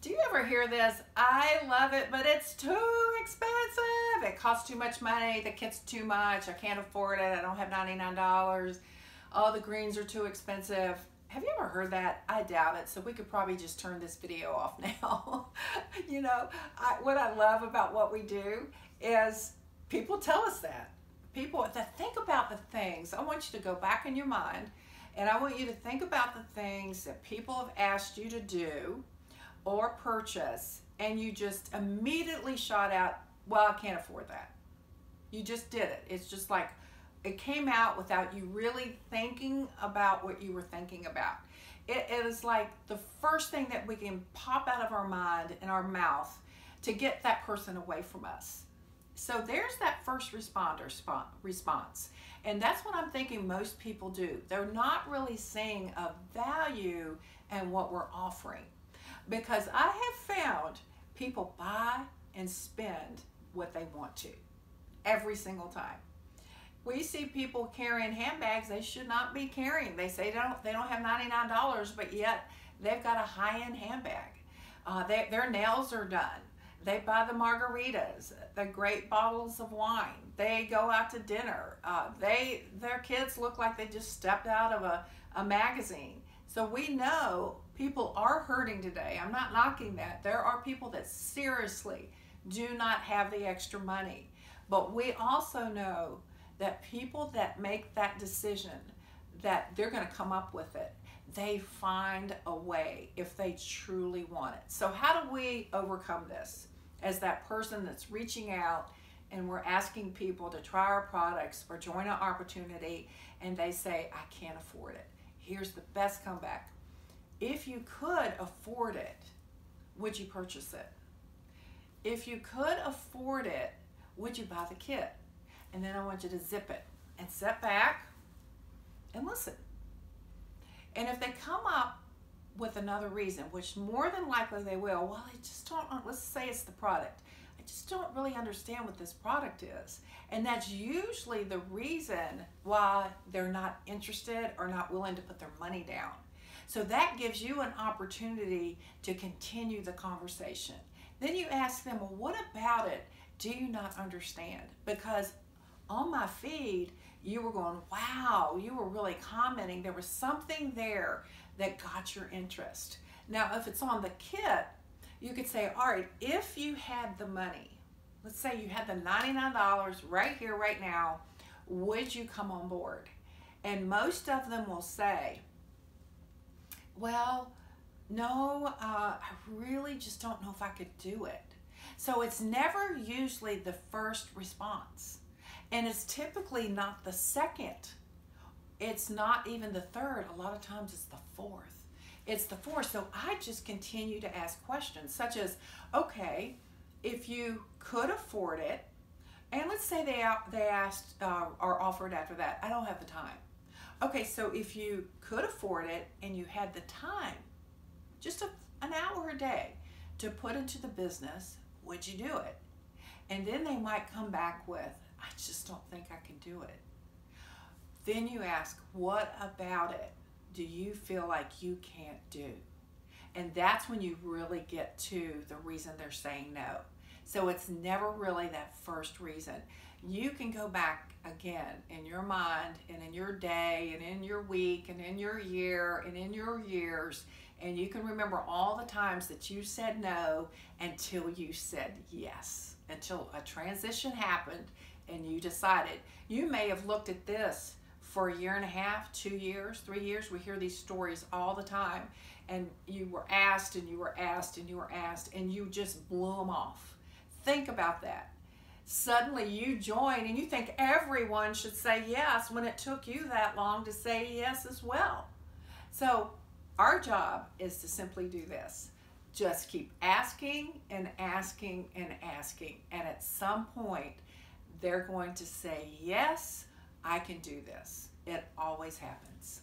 Do you ever hear this? I love it, but it's too expensive. It costs too much money. The kit's too much. I can't afford it. I don't have $99. Oh, the greens are too expensive. Have you ever heard that? I doubt it. So we could probably just turn this video off now. You know, what I love about what we do is people tell us that. People that think about the things. I want you to go back in your mind and I want you to think about the things that people have asked you to do or purchase, and you just immediately shot out, well, I can't afford that. You just did it. It's just like it came out without you really thinking about what you were thinking about. It is like the first thing that we can pop out of our mind and our mouth to get that person away from us. So there's that first responder response. And that's what I'm thinking most people do. They're not really seeing a value in what we're offering. Because I have found people buy and spend what they want to every single time. We see people carrying handbags they should not be carrying. They say they don't have $99, but yet they've got a high-end handbag. Their nails are done. They buy the margaritas, the great bottles of wine. They go out to dinner. Their kids look like they just stepped out of a magazine. So we know people are hurting today. I'm not knocking that. There are people that seriously do not have the extra money. But we also know that people that make that decision, that they're going to come up with it, they find a way if they truly want it. So how do we overcome this? As that person that's reaching out and we're asking people to try our products or join an opportunity and they say, I can't afford it. Here's the best comeback. If you could afford it, would you purchase it? If you could afford it, would you buy the kit? And then I want you to zip it and sit back and listen. And if they come up with another reason, which more than likely they will, well, I just don't, let's say it's the product. I just don't really understand what this product is. And that's usually the reason why they're not interested or not willing to put their money down. So that gives you an opportunity to continue the conversation. Then you ask them, well, what about it do you not understand? Because on my feed, you were going, wow, you were really commenting. There was something there that got your interest. Now, if it's on the kit, you could say, all right, if you had the money, let's say you had the $99 right here, right now, would you come on board? And most of them will say, well, no, I really just don't know if I could do it. So it's never usually the first response. And it's typically not the second. It's not even the third. A lot of times it's the fourth. It's the fourth. So I just continue to ask questions such as, okay, if you could afford it, and let's say they asked or offered after that, I don't have the time. Okay, so if you could afford it and you had the time, just an hour a day to put into the business, would you do it? And then they might come back with, I just don't think I can do it. Then you ask, what about it do you feel like you can't do? And that's when you really get to the reason they're saying no. So it's never really that first reason. You can go back again in your mind and in your day and in your week and in your year and in your years, and you can remember all the times that you said no until you said yes, until a transition happened and you decided. You may have looked at this for a year and a half, 2 years, 3 years. We hear these stories all the time, and you were asked and you were asked and you were asked and you just blew them off. Think about that. Suddenly you join and you think everyone should say yes when it took you that long to say yes as well. So our job is to simply do this. Just keep asking and asking and asking, and at some point they're going to say, yes, I can do this. It always happens.